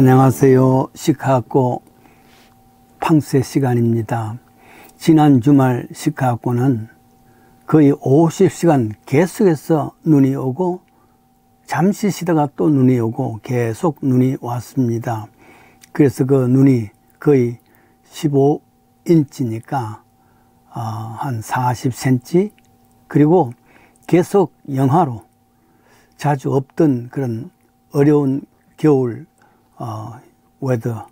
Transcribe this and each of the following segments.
안녕하세요. 시카고 팡세 시간입니다. 지난 주말 시카고는 거의 50시간 계속해서 눈이 오고 잠시 쉬다가 또 눈이 오고 계속 눈이 왔습니다. 그래서 그 눈이 거의 15인치니까 한 40cm, 그리고 계속 영하로 자주 없던 그런 어려운 겨울 웨더,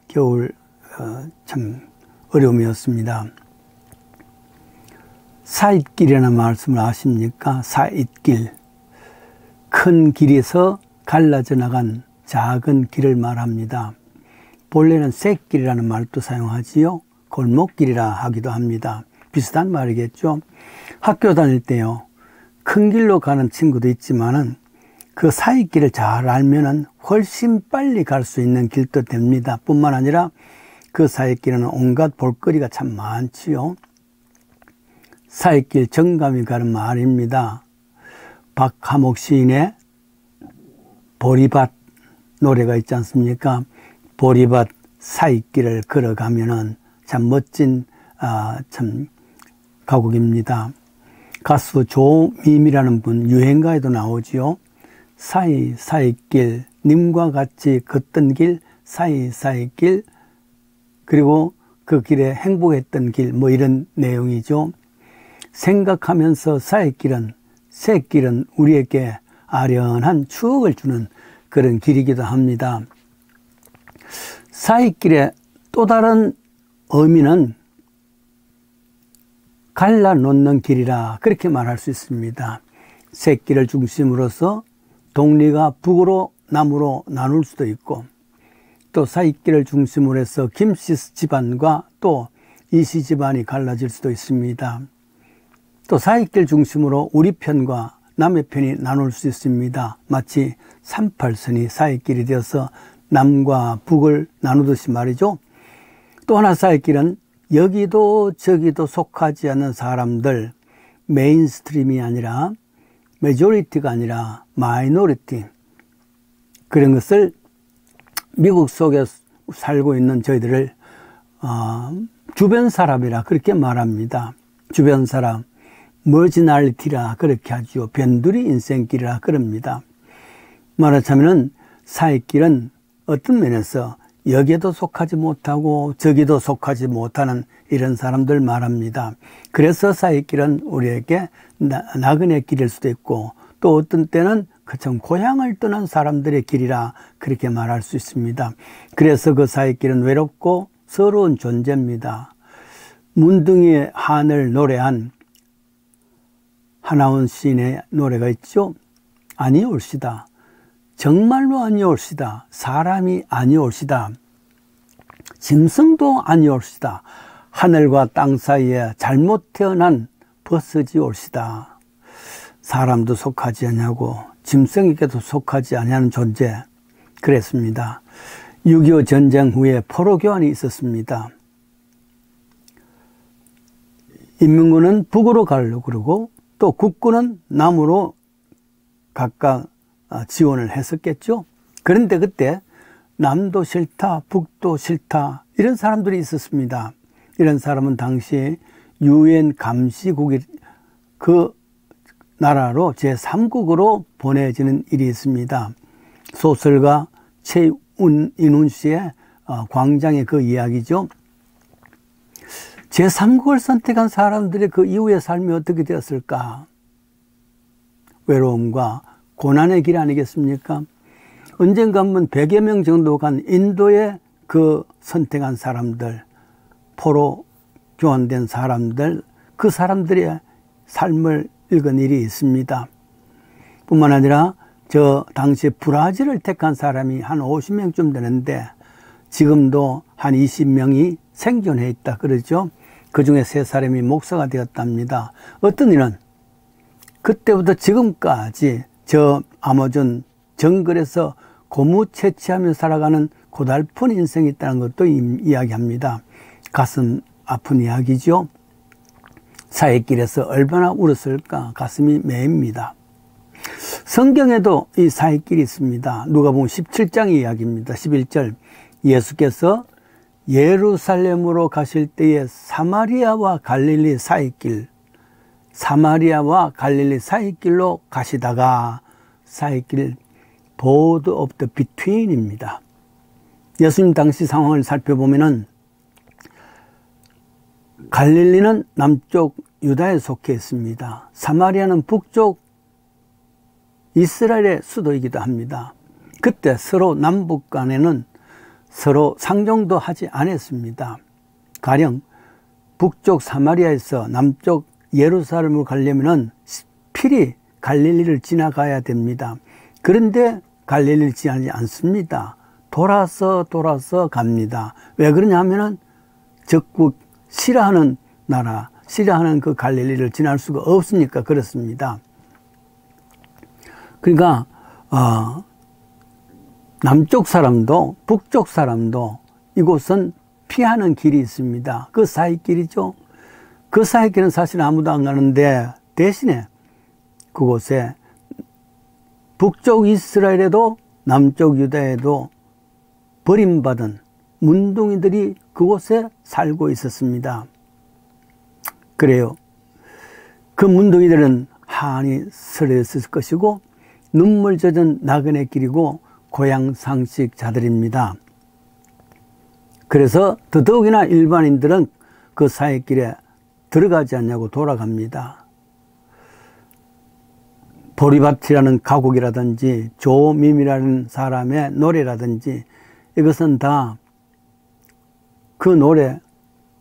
겨울 참 어려움이었습니다. 사잇길이라는 말씀을 아십니까? 사잇길, 큰 길에서 갈라져 나간 작은 길을 말합니다. 본래는 쇳길이라는 말도 사용하지요. 골목길이라 하기도 합니다. 비슷한 말이겠죠. 학교 다닐 때요, 큰 길로 가는 친구도 있지만은 그 사이길을 잘 알면은 훨씬 빨리 갈 수 있는 길도 됩니다. 뿐만 아니라 그 사이길에는 온갖 볼거리가 참 많지요. 사이길 정감이 가는 말입니다. 박하목 시인의 보리밭 노래가 있지 않습니까? 보리밭 사이길을 걸어가면은 참 멋진 참 가곡입니다. 가수 조밈이라는 분, 유행가에도 나오지요. 사이길, 님과 같이 걷던 길, 사이길, 그리고 그 길에 행복했던 길, 뭐 이런 내용이죠. 생각하면서 사이길은, 새길은 우리에게 아련한 추억을 주는 그런 길이기도 합니다. 사이길의 또 다른 의미는 갈라놓는 길이라 그렇게 말할 수 있습니다. 새길을 중심으로서 동리가 북으로 남으로 나눌 수도 있고, 또 사이길을 중심으로 해서 김씨 집안과 또 이씨 집안이 갈라질 수도 있습니다. 또 사이길 중심으로 우리 편과 남의 편이 나눌 수 있습니다. 마치 38선이 사이길이 되어서 남과 북을 나누듯이 말이죠. 또 하나 사이길은 여기도 저기도 속하지 않는 사람들, 메인스트림이 아니라, 메조리티가 아니라 마이너리티, 그런 것을 미국 속에 살고 있는 저희들을 주변 사람이라 그렇게 말합니다. 주변 사람, 머지널리티라 그렇게 하죠. 변두리 인생길이라 그럽니다. 말하자면은 사이길은 어떤 면에서 여기에도 속하지 못하고 저기도 속하지 못하는 이런 사람들 말합니다. 그래서 사이길은 우리에게 나그네 길일 수도 있고, 또 어떤 때는 그참 고향을 떠난 사람들의 길이라 그렇게 말할 수 있습니다. 그래서 그 사이길은 외롭고 서러운 존재입니다. 문둥이의 한을 노래한 하나원 시인의 노래가 있죠. 아니올시다, 정말로 아니올시다, 사람이 아니올시다, 짐승도 아니올시다, 하늘과 땅 사이에 잘못 태어난 버섯이 올시다. 사람도 속하지 않냐고 짐승에게도 속하지 않냐는 존재, 그랬습니다. 6.25 전쟁 후에 포로 교환이 있었습니다. 인민군은 북으로 가려고 그러고 또 국군은 남으로 각각 지원을 했었겠죠. 그런데 그때 남도 싫다, 북도 싫다, 이런 사람들이 있었습니다. 이런 사람은 당시 유엔 감시국이 그 나라로 제3국으로 보내지는 일이 있습니다. 소설가 최인훈 씨의 광장의 그 이야기죠. 제3국을 선택한 사람들의 그 이후의 삶이 어떻게 되었을까? 외로움과 고난의 길 아니겠습니까? 언젠가 한번 100여 명 정도 간 인도에 그 선택한 사람들, 포로 교환된 사람들, 그 사람들의 삶을 읽은 일이 있습니다. 뿐만 아니라 저 당시 브라질을 택한 사람이 한 50명쯤 되는데 지금도 한 20명이 생존해 있다 그러죠. 그 중에 3사람이 목사가 되었답니다. 어떤 이는 그때부터 지금까지 저 아마존 정글에서 고무 채취하며 살아가는 고달픈 인생이 있다는 것도 이야기합니다. 가슴 아픈 이야기죠. 사이길에서 얼마나 울었을까 가슴이 메입니다. 성경에도 이 사이길이 있습니다. 누가복음 17장 이야기입니다. 11절 예수께서 예루살렘으로 가실 때에 사마리아와 갈릴리 사이길로 가시다가 사이길 보드 오브 더 비트윈입니다. 예수님 당시 상황을 살펴보면은 갈릴리는 남쪽 유다에 속해 있습니다. 사마리아는 북쪽 이스라엘의 수도이기도 합니다. 그때 서로 남북 간에는 서로 상종도 하지 않았습니다. 가령 북쪽 사마리아에서 남쪽 예루살렘으로 가려면은 필히 갈릴리를 지나가야 됩니다. 그런데 갈릴리를 지나지 않습니다. 돌아서 갑니다. 왜 그러냐 하면은 적국 싫어하는 나라, 싫어하는 그 갈릴리를 지날 수가 없으니까 그렇습니다. 그러니까 남쪽 사람도 북쪽 사람도 이곳은 피하는 길이 있습니다. 그 사이길이죠. 그 사이길은 사실 아무도 안 가는데 대신에 그곳에 북쪽 이스라엘에도 남쪽 유다에도 버림받은 문둥이들이 그곳에 살고 있었습니다. 그래요. 그 문둥이들은 한이 서렸을 것이고 눈물 젖은 나그네 길이고 고향 상식자들입니다. 그래서 더더욱이나 일반인들은 그 사이길에 들어가지 않냐고 돌아갑니다. 보리밭이라는 가곡이라든지 조밈이라는 사람의 노래라든지 이것은 다 그 노래,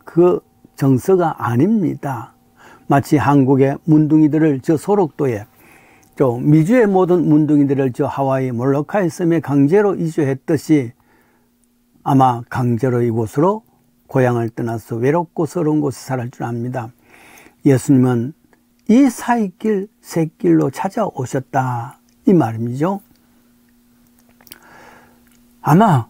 그 정서가 아닙니다. 마치 한국의 문둥이들을 저 소록도에, 미주의 모든 문둥이들을 저 하와이 몰로카이 섬에 강제로 이주했듯이 아마 강제로 이곳으로 고향을 떠나서 외롭고 서러운 곳에 살을 줄 압니다. 예수님은 이 사이길, 새길로 찾아오셨다 이 말이죠. 아마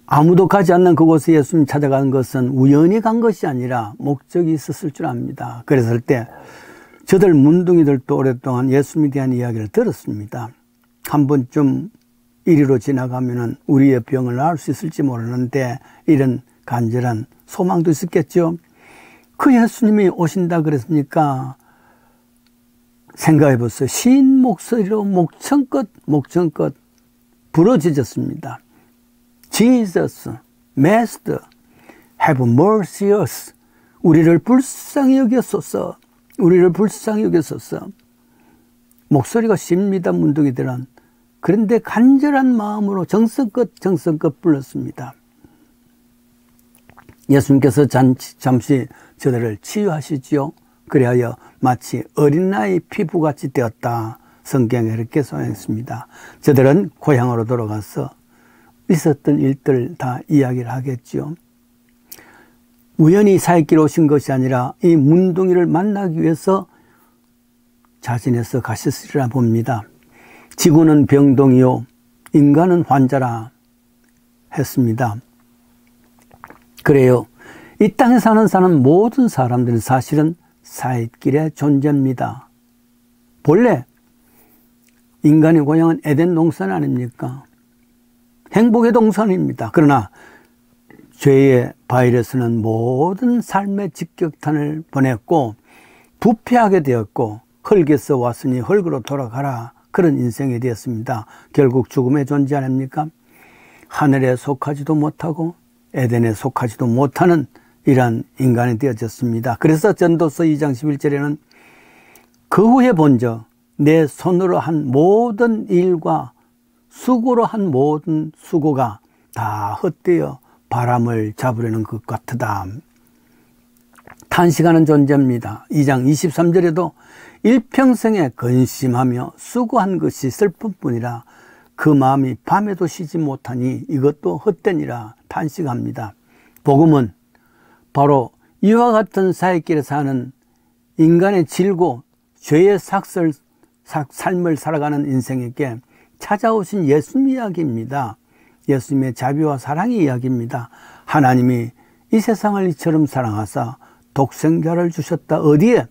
아무도 가지 않는 그곳에 예수님 찾아간 것은 우연히 간 것이 아니라 목적이 있었을 줄 압니다. 그랬을 때 저들 문둥이들도 오랫동안 예수님에 대한 이야기를 들었습니다. 한 번쯤 이리로 지나가면 우리의 병을 나을 수 있을지 모르는데 이런 간절한 소망도 있었겠죠. 그 예수님이 오신다 그랬으니까 생각해 보세요. 신 목소리로 목청껏 부르짖었습니다. Jesus, Master, have mercy on us. 우리를 불쌍히 여겼소서. 우리를 불쌍히 여겼소서. 목소리가 쉽니다, 문둥이들은. 그런데 간절한 마음으로 정성껏 불렀습니다. 예수님께서 잠시 저들을 치유하시지요. 그리하여 마치 어린아이 피부같이 되었다. 성경에 이렇게 써있습니다. 저들은 고향으로 돌아가서 있었던 일들 다 이야기를 하겠죠. 우연히 사이길 오신 것이 아니라 이 문둥이를 만나기 위해서 자진해서 가셨으리라 봅니다. 지구는 병동이요 인간은 환자라 했습니다. 그래요. 이 땅에 사는 모든 사람들은 사실은 사이길의 존재입니다. 본래 인간의 고향은 에덴 동산 아닙니까? 행복의 동산입니다. 그러나 죄의 바이러스는 모든 삶의 직격탄을 보냈고 부패하게 되었고 흙에서 왔으니 흙으로 돌아가라 그런 인생이 되었습니다. 결국 죽음의 존재 아닙니까? 하늘에 속하지도 못하고 에덴에 속하지도 못하는 이러한 인간이 되어졌습니다. 그래서 전도서 2장 11절에는 그 후에 본적 내 손으로 한 모든 일과 수고로 한 모든 수고가 다 헛되어 바람을 잡으려는 것 같으다. 탄식하는 존재입니다. 2장 23절에도 일평생에 근심하며 수고한 것이 슬픔뿐이라 그 마음이 밤에도 쉬지 못하니 이것도 헛되니라 탄식합니다. 복음은 바로 이와 같은 사이길에 사는 인간의 질고 죄의 삶을 살아가는 인생에게 찾아오신 예수님 이야기입니다. 예수님의 자비와 사랑의 이야기입니다. 하나님이 이 세상을 이처럼 사랑하사 독생자를 주셨다. 어디에?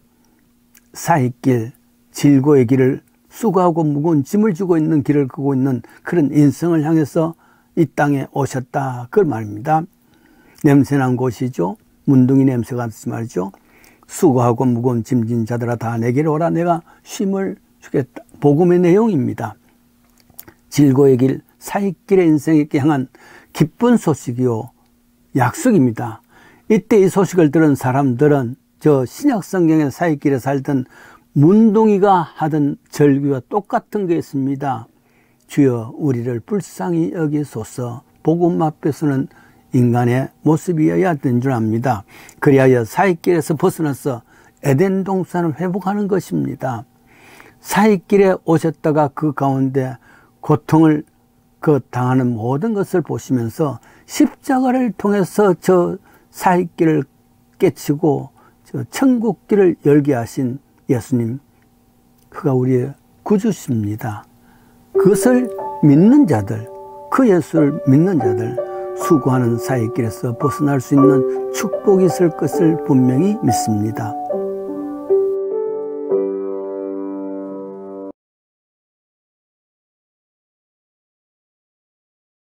사이길, 질고의 길을 수고하고 무거운 짐을 지고 있는 길을 걷고 있는 그런 인생을 향해서 이 땅에 오셨다. 그 말입니다. 냄새난 곳이죠. 문둥이 냄새가 나지 말이죠. 수고하고 무거운 짐진 자들아 다 내게로 오라. 내가 쉼을 주겠다. 복음의 내용입니다. 질고의 길, 사익길의 인생에게 향한 기쁜 소식이요 약속입니다. 이때 이 소식을 들은 사람들은 저 신약성경의 사익길에 살던 문둥이가 하던 절규와 똑같은 게 있습니다. 주여 우리를 불쌍히 여기소서. 복음 앞에서는 인간의 모습이어야 되는 줄 압니다. 그리하여 사익길에서 벗어나서 에덴 동산을 회복하는 것입니다. 사익길에 오셨다가 그 가운데 고통을 당하는 모든 것을 보시면서 십자가를 통해서 저 사익길을 깨치고 저 천국길을 열게 하신 예수님, 그가 우리의 구주십니다. 그것을 믿는 자들, 그 예수를 믿는 자들, 수고하는 사익길에서 벗어날 수 있는 축복이 있을 것을 분명히 믿습니다.